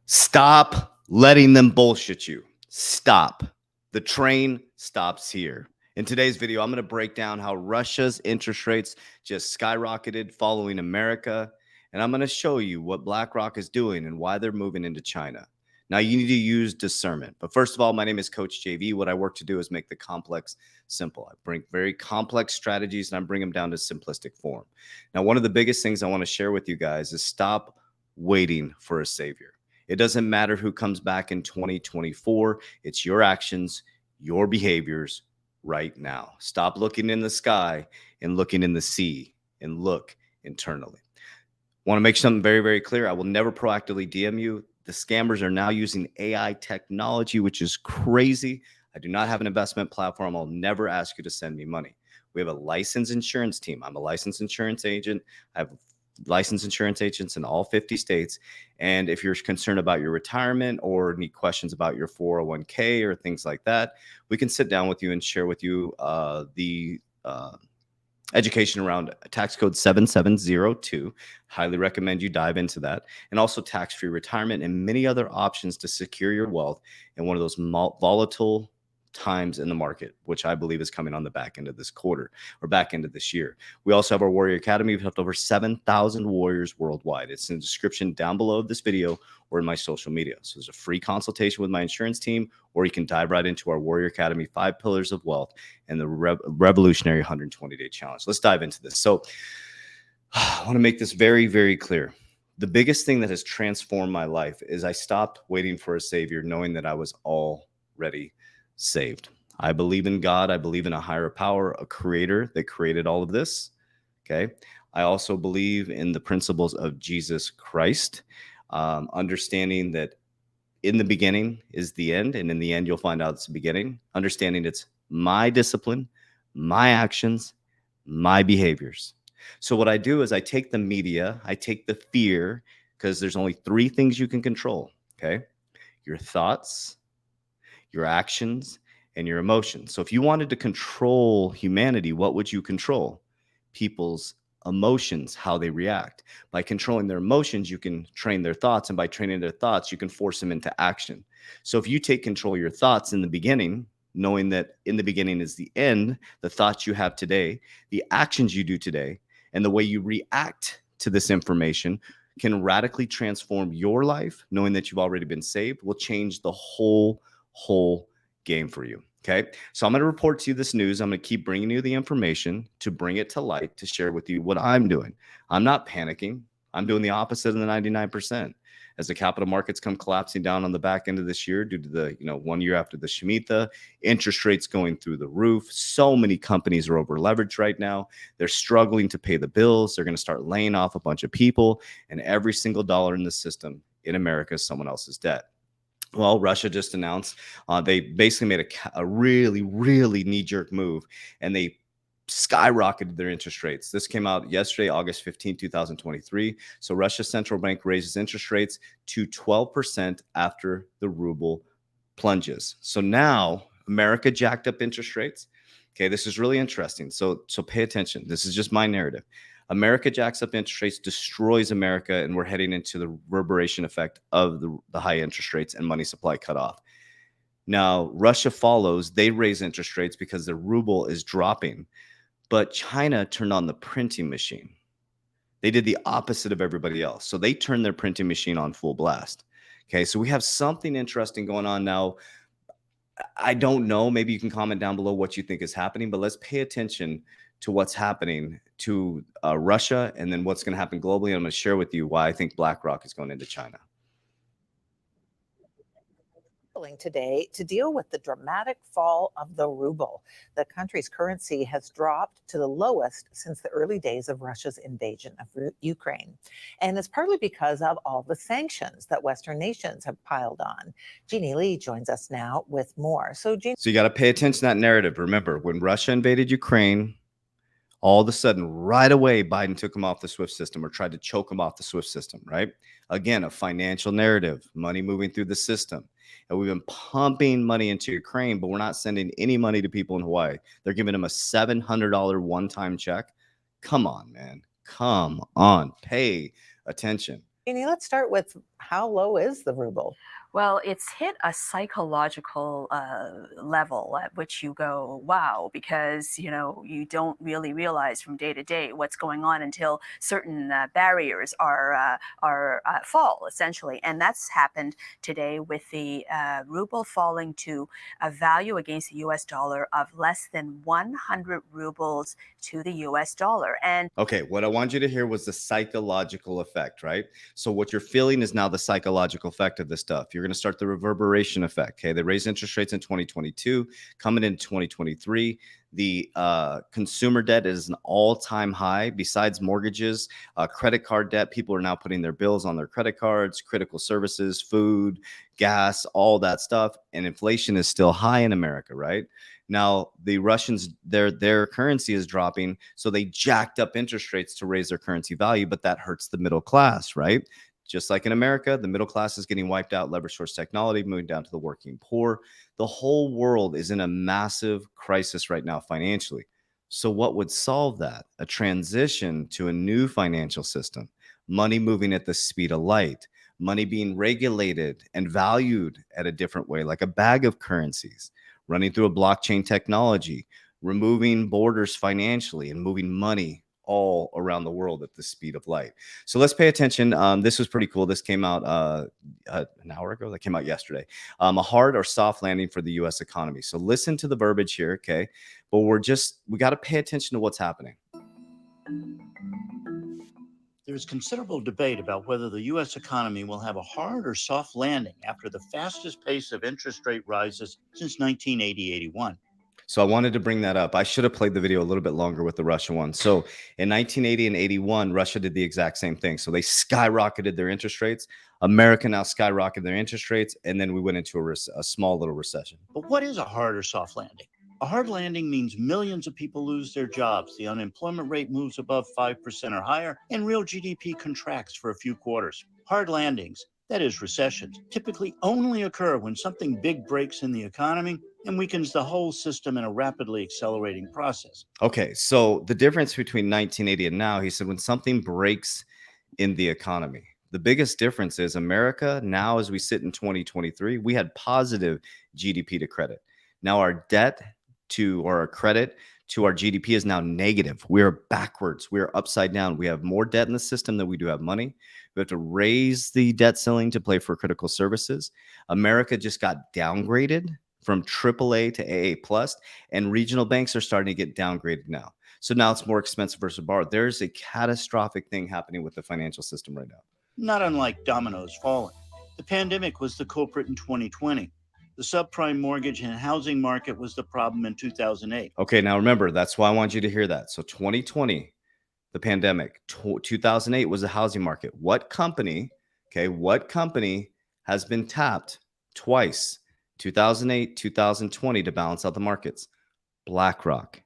Stop letting them bullshit you. Stop. The train stops here. In today's video, I'm going to break down how Russia's interest rates just skyrocketed following America. And I'm going to show you what BlackRock is doing and why they're moving into China. Now, you need to use discernment. But first of all, my name is Coach JV. What I work to do is make the complex simple. I bring very complex strategies and I bring them down to simplistic form. Now, one of the biggest things I want to share with you guys is stop waiting for a savior. It doesn't matter who comes back in 2024. It's your actions, your behaviors right now. Stop looking in the sky and looking in the sea and look internally. Want to make something very, very clear. I will never proactively DM you. The scammers are now using AI technology, which is crazy. I do not have an investment platform. I'll never ask you to send me money. We have a licensed insurance team. I'm a licensed insurance agent. I have licensed insurance agents in all 50 states. And if you're concerned about your retirement or need questions about your 401k or things like that, we can sit down with you and share with you the education around tax code 7702. Highly recommend you dive into that. And also tax-free retirement and many other options to secure your wealth in one of those volatile times in the market, which I believe is coming on the back end of this quarter or back end of this year. We also have our Warrior Academy. We've helped over 7,000 warriors worldwide. It's in the description down below of this video or in my social media. So there's a free consultation with my insurance team, or you can dive right into our Warrior Academy 5 Pillars of Wealth and the revolutionary 120-day challenge. Let's dive into this. So I want to make this very, very clear. The biggest thing that has transformed my life is I stopped waiting for a savior, knowing that I was already saved. I believe in God. I believe in a higher power, a creator that created all of this. Okay. I also believe in the principles of Jesus Christ, understanding that in the beginning is the end, and in the end, you'll find out it's the beginning. Understanding it's my discipline, my actions, my behaviors. So what I do is I take the media, I take the fear, because there's only 3 things you can control. Okay. Your thoughts, your actions, and your emotions. So if you wanted to control humanity, what would you control? People's emotions, how they react. By controlling their emotions, you can train their thoughts, and by training their thoughts, you can force them into action. So if you take control of your thoughts in the beginning, knowing that in the beginning is the end, the thoughts you have today, the actions you do today, and the way you react to this information can radically transform your life. Knowing that you've already been saved will change the whole game for you. Okay. So I'm going to report to you this news. I'm going to keep bringing you the information to bring it to light, to share with you what I'm doing. I'm not panicking. I'm doing the opposite of the 99%. As the capital markets come collapsing down on the back end of this year due to the, 1 year after the Shemitah, interest rates going through the roof. So many companies are over leveraged right now. They're struggling to pay the bills. They're going to start laying off a bunch of people, and every single dollar in the system in America is someone else's debt. Well, Russia just announced they basically made a really, really knee-jerk move, and they skyrocketed their interest rates. This came out yesterday, August 15, 2023. So Russia's central bank raises interest rates to 12% after the ruble plunges. So now America jacked up interest rates. Okay, this is really interesting. So pay attention. This is just my narrative. America jacks up interest rates, destroys America, and we're heading into the reverberation effect of the high interest rates and money supply cutoff. Now, Russia follows. They raise interest rates because the ruble is dropping. But China turned on the printing machine. They did the opposite of everybody else. So they turned their printing machine on full blast. Okay, so we have something interesting going on now. I don't know. Maybe you can comment down below what you think is happening, but let's pay attention to what's happening to Russia and then what's going to happen globally. I'm going to share with you why I think BlackRock is going into China. Today to deal with the dramatic fall of the ruble. The country's currency has dropped to the lowest since the early days of Russia's invasion of Ukraine. And it's partly because of all the sanctions that Western nations have piled on. Jeannie Lee joins us now with more. So you got to pay attention to that narrative. Remember, when Russia invaded Ukraine, all of a sudden, right away, Biden took him off the SWIFT system or tried to choke him off the SWIFT system, right? Again, a financial narrative, money moving through the system. And we've been pumping money into Ukraine, but we're not sending any money to people in Hawaii. They're giving them a $700 one-time check. Come on, man. Come on. Pay attention. Jeannie, let's start with How low is the ruble? Well, it's hit a psychological level at which you go, wow, because you don't really realize from day to day what's going on until certain barriers are fall essentially, and that's happened today with the ruble falling to a value against the U.S. dollar of less than 100 rubles to the U.S. dollar, and Okay, what I want you to hear was the psychological effect, right? So what you're feeling is now the psychological effect of this stuff. You're going to start the reverberation effect. Okay, they raised interest rates in 2022, coming in 2023. The consumer debt is an all-time high. Besides mortgages, credit card debt, people are now putting their bills on their credit cards, critical services, food, gas, all that stuff. And inflation is still high in America, right? Now, the Russians, their currency is dropping, so they jacked up interest rates to raise their currency value, but that hurts the middle class, right? Just like in America, the middle class is getting wiped out, leverage towards technology, moving down to the working poor. The whole world is in a massive crisis right now financially. So, what would solve that? A transition to a new financial system, money moving at the speed of light, money being regulated and valued at a different way, like a bag of currencies, running through a blockchain technology, removing borders financially, and moving money all around the world at the speed of light. So let's pay attention. This was pretty cool. This came out an hour ago. That came out yesterday. A hard or soft landing for the U.S. economy. So listen to the verbiage here, okay? But we got to pay attention to what's happening. There's considerable debate about whether the U.S. economy will have a hard or soft landing after the fastest pace of interest rate rises since 1980-81. So I wanted to bring that up. I should have played the video a little bit longer with the Russia one. So in 1980 and 81, Russia did the exact same thing. So they skyrocketed their interest rates. America now skyrocketed their interest rates, and then we went into a small little recession. But what is a hard or soft landing? A hard landing means millions of people lose their jobs, the unemployment rate moves above 5% or higher, and real GDP contracts for a few quarters. Hard landings, that is recessions, typically only occur when something big breaks in the economy and weakens the whole system in a rapidly accelerating process. Okay, so the difference between 1980 and now, he said, when something breaks in the economy. The biggest difference is America now, as we sit in 2023, we had positive GDP to credit. Now our debt or our credit to our GDP is now negative. We are backwards. We are upside down. We have more debt in the system than we do have money. We have to raise the debt ceiling to pay for critical services. America just got downgraded from AAA to AA plus, and regional banks are starting to get downgraded now. So now it's more expensive versus borrowed. There's a catastrophic thing happening with the financial system right now. Not unlike dominoes falling. The pandemic was the culprit in 2020. The subprime mortgage and housing market was the problem in 2008. Okay, now remember, that's why I want you to hear that. So 2020, the pandemic, 2008 was the housing market. What company has been tapped twice, 2008, 2020, to balance out the markets? BlackRock.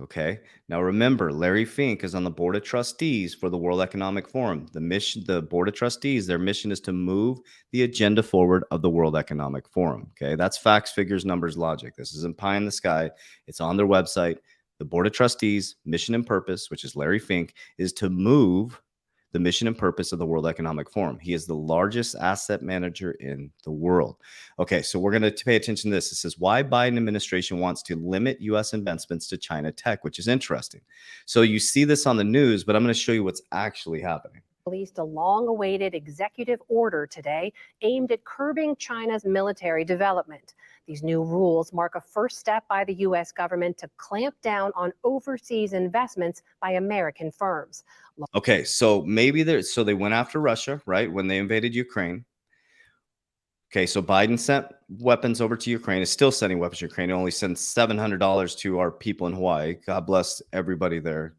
Okay. Now remember, Larry Fink is on the board of trustees for the World Economic Forum. The board of trustees, their mission is to move the agenda forward of the World Economic Forum. Okay. That's facts, figures, numbers, logic. This isn't pie in the sky. It's on their website. The board of trustees, mission and purpose, which is Larry Fink, is to move the mission and purpose of the World Economic Forum. He is the largest asset manager in the world. Okay, so we're going to pay attention to this. It says why Biden administration wants to limit U.S. investments to China tech, which is interesting. So you see this on the news, but I'm going to show you what's actually happening. Released a long-awaited executive order today aimed at curbing China's military development. These new rules mark a first step by the U.S. government to clamp down on overseas investments by American firms. Okay, so they went after Russia, right, when they invaded Ukraine. Okay, so Biden sent weapons over to Ukraine, is still sending weapons to Ukraine. He only sends $700 to our people in Hawaii. God bless everybody there,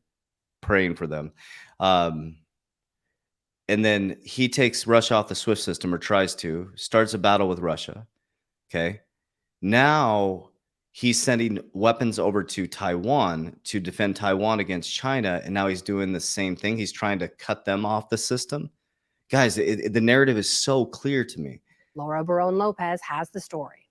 praying for them. And then he takes Russia off the SWIFT system, or tries to, starts a battle with Russia. Okay. Now he's sending weapons over to Taiwan to defend Taiwan against China. And now he's doing the same thing. He's trying to cut them off the system. Guys, the narrative is so clear to me. Laura Barone-Lopez has the story.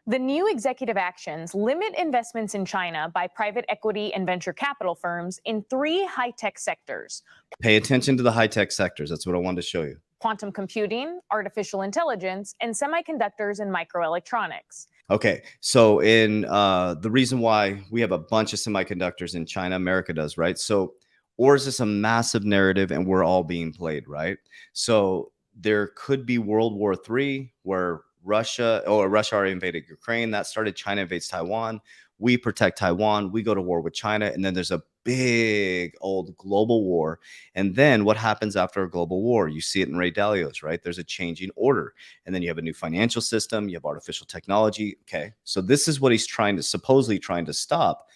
The new executive actions limit investments in China by private equity and venture capital firms in 3 high-tech sectors. Pay attention to the high-tech sectors. That's what I wanted to show you. quantum computing, artificial intelligence, and semiconductors and microelectronics. Okay, so in the reason why we have a bunch of semiconductors in China, America does, right? So, or is this a massive narrative and we're all being played, right? So there could be World War III where Russia already invaded Ukraine. That started. China invades Taiwan. We protect Taiwan. We go to war with China, and then there's a big old global war. And then what happens after a global war? You see it in Ray Dalio's, right? There's a changing order. And then you have a new financial system, you have artificial technology. Okay. So this is what he's supposedly trying to stop.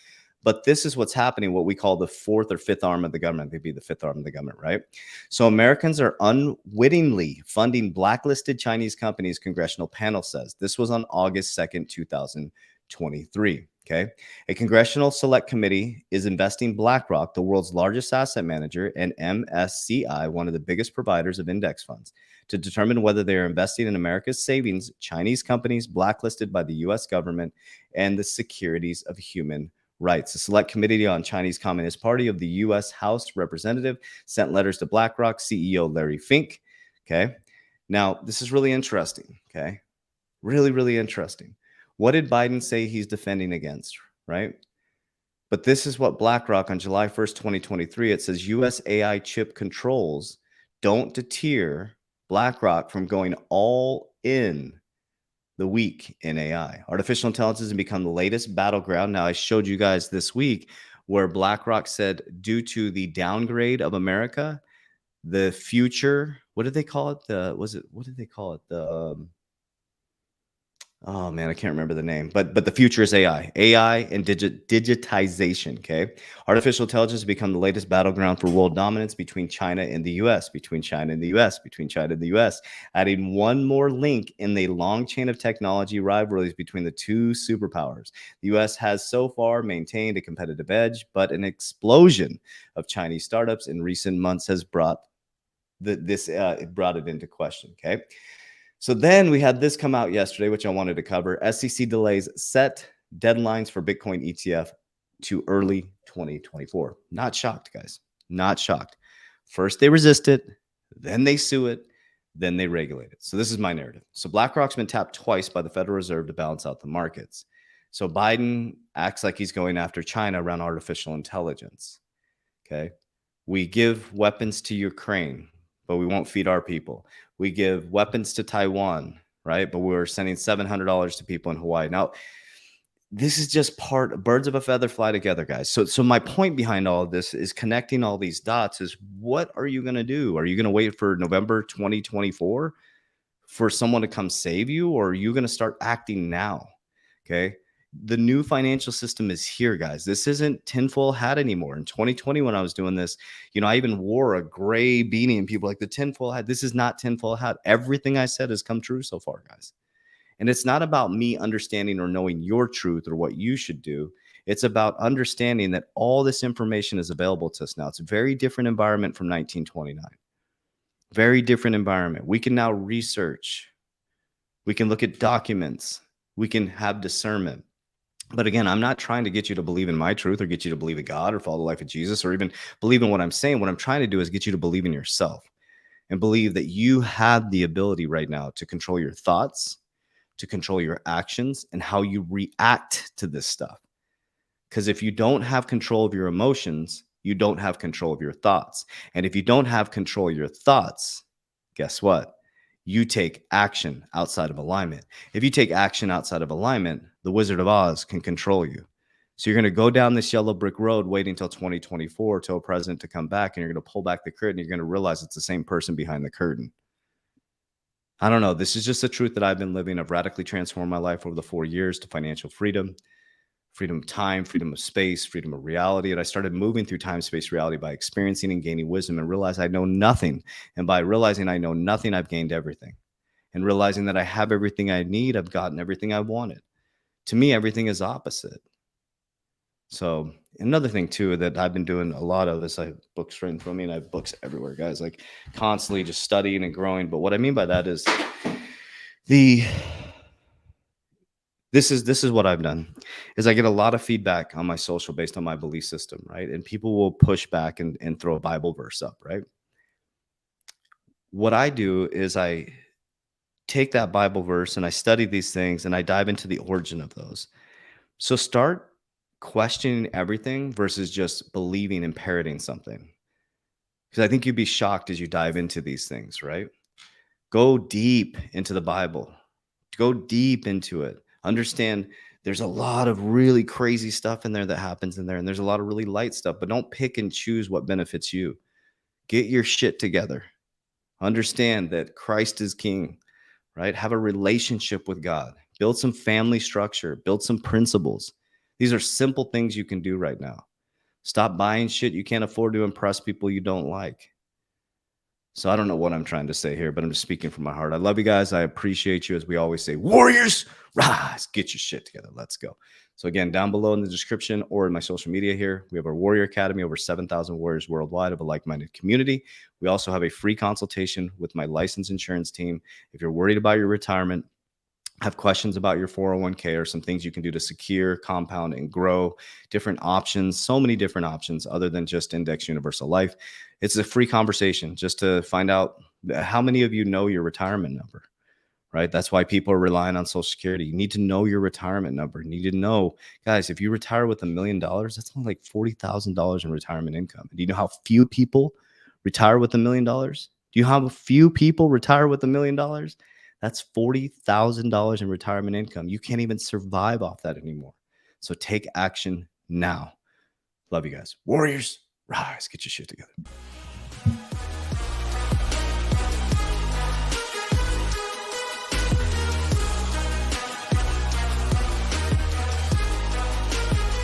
But this is what's happening, what we call the fourth or fifth arm of the government. They'd be the fifth arm of the government, right? So Americans are unwittingly funding blacklisted Chinese companies, congressional panel says. This was on August 2nd, 2023. Okay. A congressional select committee is investing BlackRock, the world's largest asset manager, and MSCI, one of the biggest providers of index funds, to determine whether they are investing in America's savings, Chinese companies blacklisted by the US government, and the securities of human rights. The Select Committee on Chinese Communist Party of the US House Representative sent letters to BlackRock CEO Larry Fink. Okay. Now, this is really interesting. Okay. Really, really interesting. What did Biden say he's defending against, right? But this is what BlackRock on July 1st, 2023, it says US AI chip controls don't deter BlackRock from going all in the week in AI. Artificial intelligence has become the latest battleground. Now, I showed you guys this week where BlackRock said due to the downgrade of America, the future, what did they call it? What did they call it? Oh man, I can't remember the name, but the future is AI and digitization. Okay, artificial intelligence has become the latest battleground for world dominance between China and the U.S., between China and the U.S., between China and the U.S., adding one more link in the long chain of technology rivalries between the two superpowers. The U.S. has so far maintained a competitive edge, but an explosion of Chinese startups in recent months has brought it into question. Okay. So then we had this come out yesterday, which I wanted to cover. SEC delays set deadlines for Bitcoin ETF to early 2024. Not shocked, guys. Not shocked. First they resist it, then they sue it, then they regulate it. So this is my narrative. So BlackRock's been tapped twice by the Federal Reserve to balance out the markets. So Biden acts like he's going after China around artificial intelligence. Okay. We give weapons to Ukraine, but we won't feed our people. We give weapons to Taiwan, right? But we're sending $700 to people in Hawaii. Now, this is just birds of a feather fly together, guys. So my point behind all of this is connecting all these dots is what are you going to do? Are you going to wait for November 2024 for someone to come save you? Or are you going to start acting now? Okay. The new financial system is here, guys. This isn't tinfoil hat anymore. In 2020, when I was doing this, I even wore a gray beanie and people like the tinfoil hat. This is not tinfoil hat. Everything I said has come true so far, guys. And it's not about me understanding or knowing your truth or what you should do. It's about understanding that all this information is available to us now. It's a very different environment from 1929. Very different environment. We can now research. We can look at documents. We can have discernment. But again, I'm not trying to get you to believe in my truth or get you to believe in God or follow the life of Jesus or even believe in what I'm saying. What I'm trying to do is get you to believe in yourself and believe that you have the ability right now to control your thoughts, to control your actions, and how you react to this stuff. Because if you don't have control of your emotions, you don't have control of your thoughts. And if you don't have control of your thoughts, guess what? You take action outside of alignment. If you take action outside of alignment, the Wizard of Oz can control you. So you're going to go down this yellow brick road waiting until 2024 till a president to come back, and you're going to pull back the curtain. You're going to realize it's the same person behind the curtain. I don't know. This is just the truth that I've been living. I've radically transformed my life over the 4 years to financial freedom, freedom of time, freedom of space, freedom of reality. And I started moving through time, space, reality by experiencing and gaining wisdom and realized I know nothing. And by realizing I know nothing, I've gained everything. And realizing that I have everything I need, I've gotten everything I wanted. To me, everything is opposite. So another thing too that I've been doing a lot of is I have books right in front of me and I have books everywhere, guys, like constantly just studying and growing. But what I mean by that is this is what I've done is I get a lot of feedback on my social based on my belief system, right? And people will push back and throw a Bible verse up, right? what I do is I take that Bible verse and I study these things and I dive into the origin of those. So start questioning everything versus just believing and parroting something. Because I think you'd be shocked as you dive into these things, right? Go deep into the Bible. Go deep into it. Understand there's a lot of really crazy stuff in there that happens in there, and there's a lot of really light stuff, but don't pick and choose what benefits you. Get your shit together. Understand that Christ is king, right? Have a relationship with God. Build some family structure, build some principles. These are simple things you can do right now. Stop buying shit you can't afford to impress people you don't like. So I don't know what I'm trying to say here, but I'm just speaking from my heart. I love you guys. I appreciate you. As we always say, warriors, rise, get your shit together. Let's go. So again, down below in the description or in my social media here, we have our Warrior Academy, over 7,000 warriors worldwide of a like-minded community. We also have a free consultation with my licensed insurance team. If you're worried about your retirement, have questions about your 401k or some things you can do to secure, compound, and grow, different options, so many different options other than just index universal life. It's a free conversation just to find out how many of you know your retirement number, right? That's why people are relying on Social Security. You need to know your retirement number. You need to know, guys, if you retire with $1 million, that's only like $40,000 in retirement income. Do you know how few people retire with $1 million? Do you know how few people retire with $1 million? That's $40,000 in retirement income. You can't even survive off that anymore. So take action now. Love you guys. Warriors, rise, get your shit together.